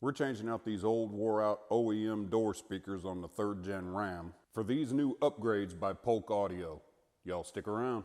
We're changing out these old wore out OEM door speakers on the 3rd gen Ram for these new upgrades by Polk Audio. Y'all stick around.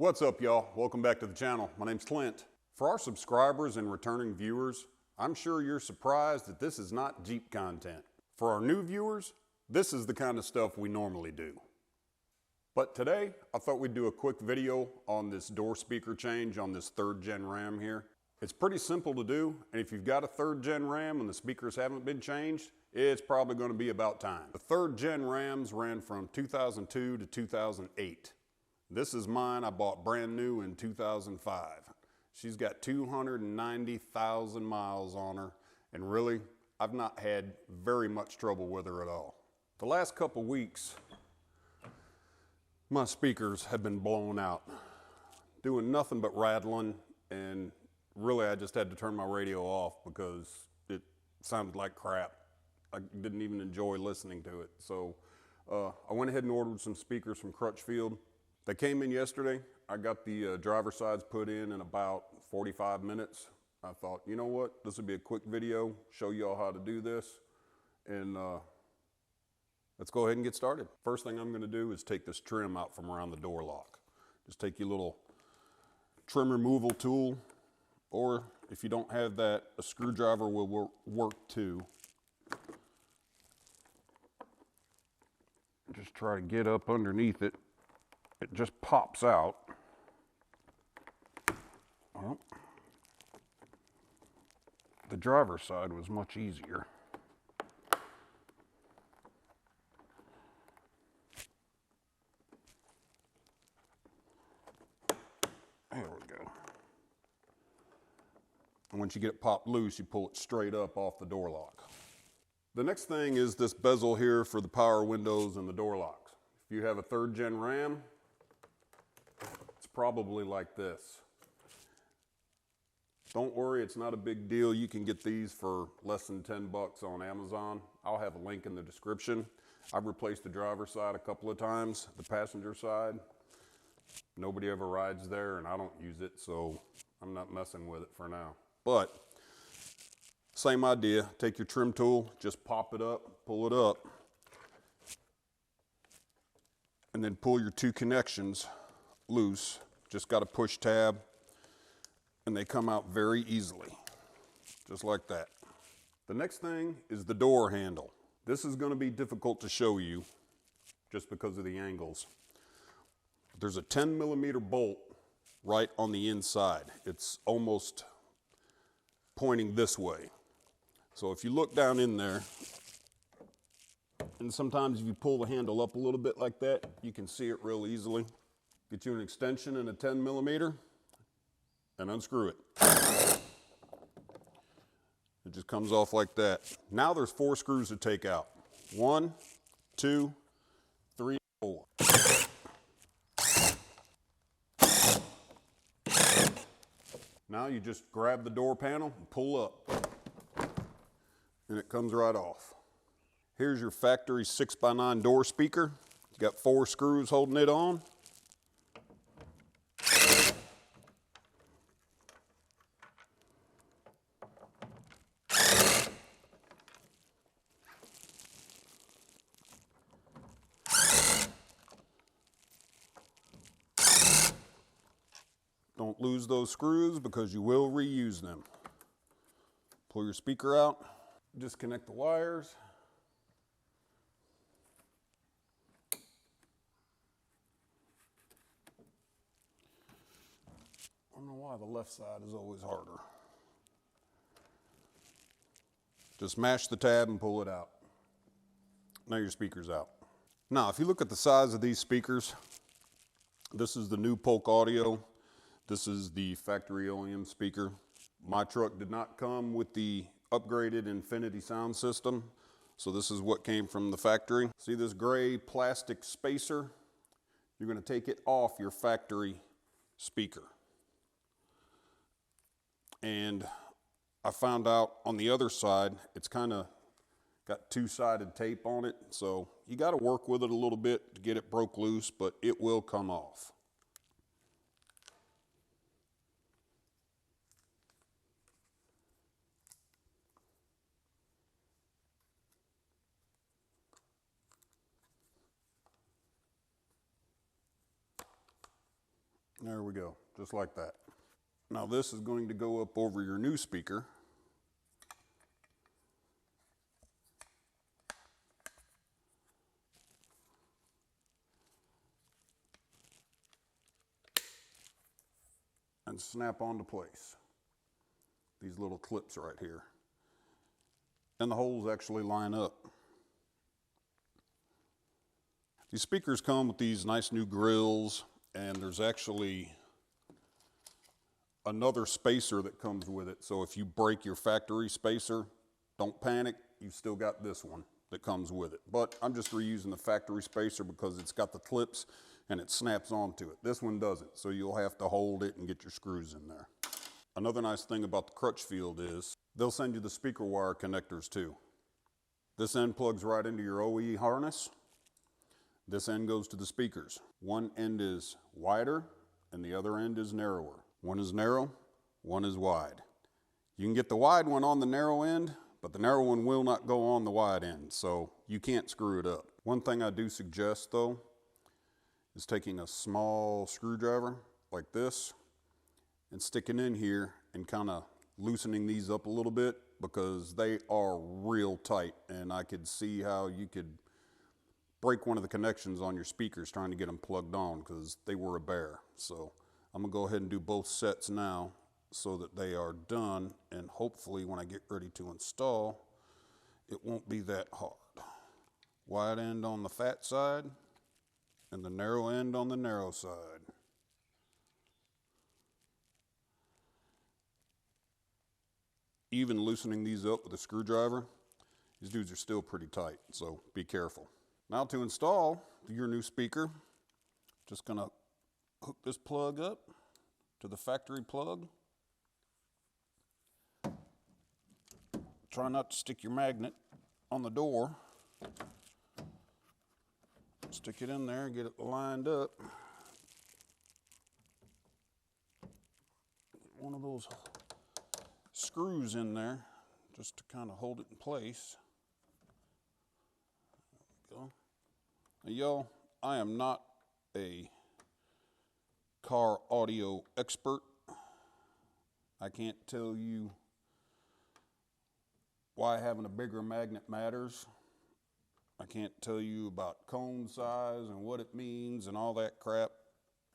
What's up, y'all? Welcome back to the channel. My name's Clint. For our subscribers and returning viewers, I'm sure you're surprised that this is not Jeep content. For our new viewers, this is the kind of stuff we normally do. But today, I thought we'd do a quick video on this door speaker change on this 3rd gen Ram here. It's pretty simple to do, and if you've got a 3rd gen Ram and the speakers haven't been changed, it's probably going to be about time. The 3rd gen Rams ran from 2002 to 2008. This is mine. I bought brand new in 2005. She's got 290,000 miles on her, and really, I've not had very much trouble with her at all. The last couple weeks, my speakers have been blown out, doing nothing but rattling, and really I just had to turn my radio off because it sounded like crap. I didn't even enjoy listening to it. So I went ahead and ordered some speakers from Crutchfield. They came in yesterday. I got the driver sides put in about 45 minutes. I thought, you know what, this would be a quick video, show y'all how to do this, and let's go ahead and get started. First thing I'm gonna do is take this trim out from around the door lock. Just take your little trim removal tool, or if you don't have that, a screwdriver will work too. Just try to get up underneath it. It just pops out. Well, the driver's side was much easier. There we go. And once you get it popped loose, you pull it straight up off the door lock. The next thing is this bezel here for the power windows and the door locks. If you have a 3rd gen Ram, probably like this. Don't worry, it's not a big deal. You can get these for less than 10 bucks on Amazon. I'll have a link in the description. I've replaced the driver's side a couple of times, the passenger side. Nobody ever rides there and I don't use it, so I'm not messing with it for now. But same idea, take your trim tool, just pop it up, pull it up, and then pull your 2 connections loose. Just got to push tab and they come out very easily, just like that. The next thing is the door handle. This is going to be difficult to show you just because of the angles. There's a 10mm bolt right on the inside. It's almost pointing this way. So if you look down in there, and sometimes if you pull the handle up a little bit like that, you can see it real easily. Get you an extension and a 10mm and unscrew it. It just comes off like that. Now there's 4 screws to take out. 1, 2, 3, 4. Now you just grab the door panel and pull up, and it comes right off. Here's your factory 6x9 door speaker. You got 4 screws holding it on. Don't lose those screws because you will reuse them. Pull your speaker out, disconnect the wires. I don't know why the left side is always harder. Just mash the tab and pull it out. Now your speaker's out. Now, if you look at the size of these speakers, this is the new Polk Audio. This is the factory OEM speaker. My truck did not come with the upgraded Infinity sound system, so this is what came from the factory. See this gray plastic spacer? You're going to take it off your factory speaker. And I found out on the other side, it's kind of got two-sided tape on it, so you got to work with it a little bit to get it broke loose, but it will come off. There we go, just like that. Now this is going to go up over your new speaker. And snap onto place. These little clips right here. And the holes actually line up. These speakers come with these nice new grills, and there's actually another spacer that comes with it. So if you break your factory spacer, don't panic, you've still got this one that comes with it. But I'm just reusing the factory spacer because it's got the clips and it snaps onto it. This one doesn't, so you'll have to hold it and get your screws in there. Another nice thing about the Crutchfield is they'll send you the speaker wire connectors too. This end plugs right into your OE harness. This end goes to the speakers. One end is wider and the other end is narrower. One is narrow, one is wide. You can get the wide one on the narrow end, but the narrow one will not go on the wide end, so you can't screw it up. One thing I do suggest though is taking a small screwdriver like this and sticking in here and kind of loosening these up a little bit because they are real tight, and I could see how you could break one of the connections on your speakers trying to get them plugged on because they were a bear. So I'm gonna go ahead and do both sets now so that they are done, and hopefully when I get ready to install, it won't be that hard. Wide end on the fat side and the narrow end on the narrow side. Even loosening these up with a screwdriver, these dudes are still pretty tight, so be careful. Now to install your new speaker, just gonna hook this plug up to the factory plug. Try not to stick your magnet on the door. Stick it in there, get it lined up. One of those screws in there just to kind of hold it in place. There we go. Now, y'all, I am not a car audio expert. I can't tell you why having a bigger magnet matters. I can't tell you about cone size and what it means and all that crap.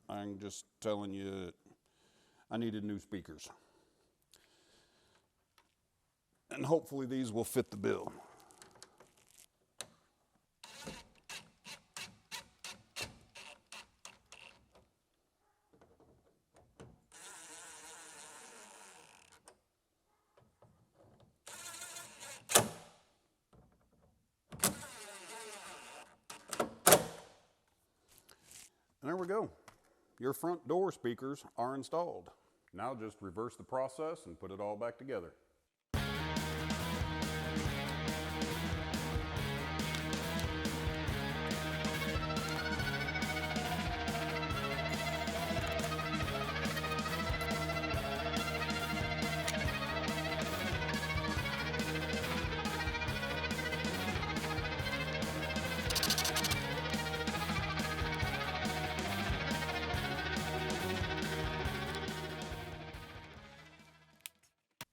I'm just telling you that I needed new speakers. And hopefully these will fit the bill. And there we go. Your front door speakers are installed. Now just reverse the process and put it all back together.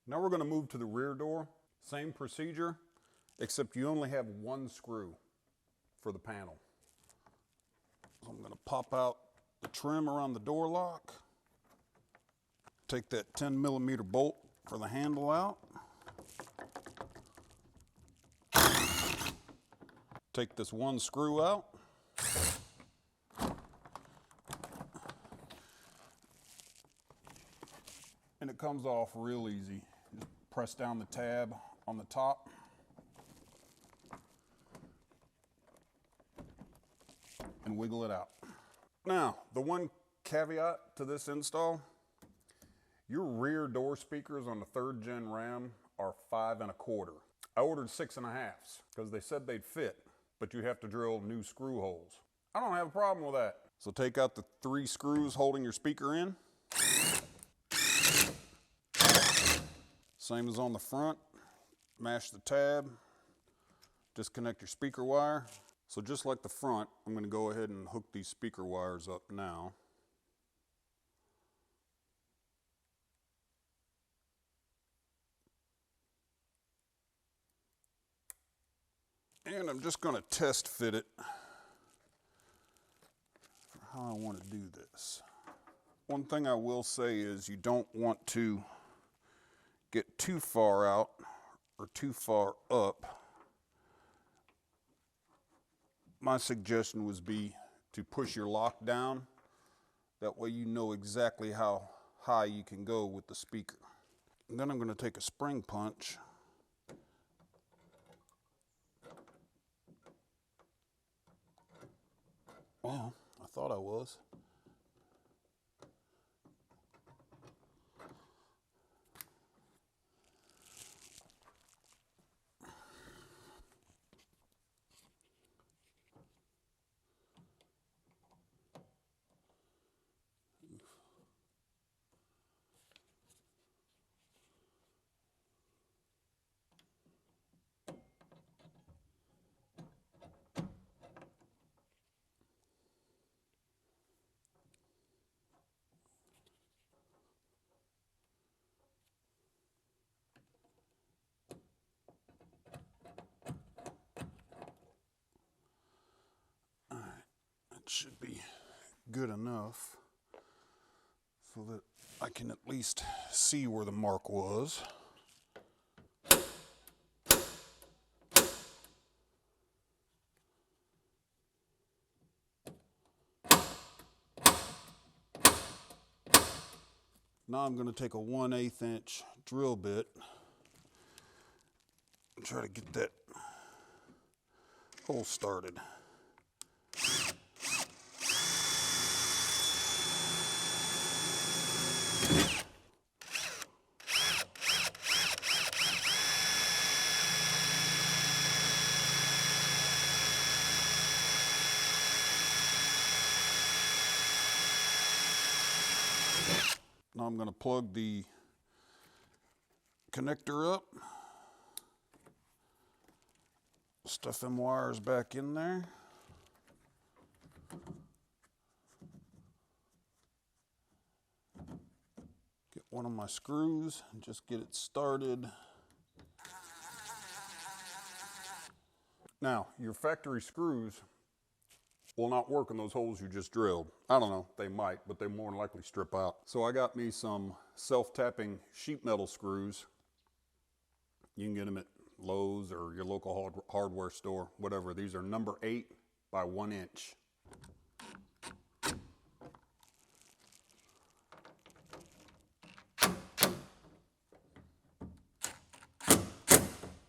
Now we're going to move to the rear door. Same procedure, except you only have one screw for the panel. So I'm going to pop out the trim around the door lock. Take that 10mm bolt for the handle out. Take this one screw out. And it comes off real easy. Just press down the tab on the top. And wiggle it out. Now, the one caveat to this install. Your rear door speakers on the 3rd gen Ram are 5 1/4. I ordered 6 1/2 because they said they'd fit, but you have to drill new screw holes. I don't have a problem with that. So take out the 3 screws holding your speaker in. Same as on the front. Mash the tab, disconnect your speaker wire. So just like the front, I'm going to go ahead and hook these speaker wires up now. And I'm just going to test fit it for how I want to do this. One thing I will say is you don't want to get too far out or too far up. My suggestion would be to push your lock down. That way you know exactly how high you can go with the speaker. And then I'm going to take a spring punch. Well, I thought I was. Should be good enough so that I can at least see where the mark was. Now I'm going to take a 1/8 inch drill bit and try to get that hole started. Now I'm going to plug the connector up, stuff them wires back in there. Get one of my screws and just get it started. Now, your factory screws will not work in those holes you just drilled. I don't know, they might, but they more than likely strip out. So I got me some self-tapping sheet metal screws. You can get them at Lowe's or your local hardware store, whatever. These are number 8 by 1 inch.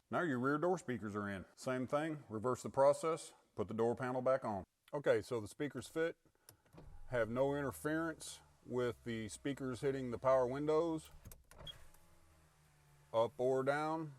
Now your rear door speakers are in. Same thing, reverse the process, put the door panel back on. Okay, so the speakers fit, have no interference with the speakers hitting the power windows, up or down.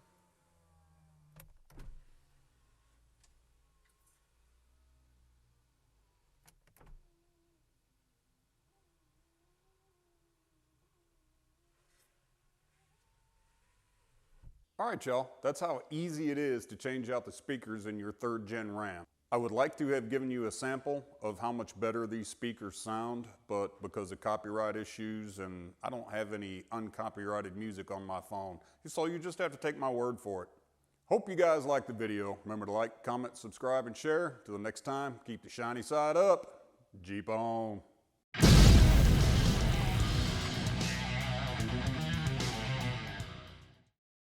All right, y'all, that's how easy it is to change out the speakers in your 3rd gen Ram. I would like to have given you a sample of how much better these speakers sound, but because of copyright issues and I don't have any uncopyrighted music on my phone, so you just have to take my word for it. Hope you guys liked the video. Remember to like, comment, subscribe, and share. Till the next time, keep the shiny side up. Jeep on.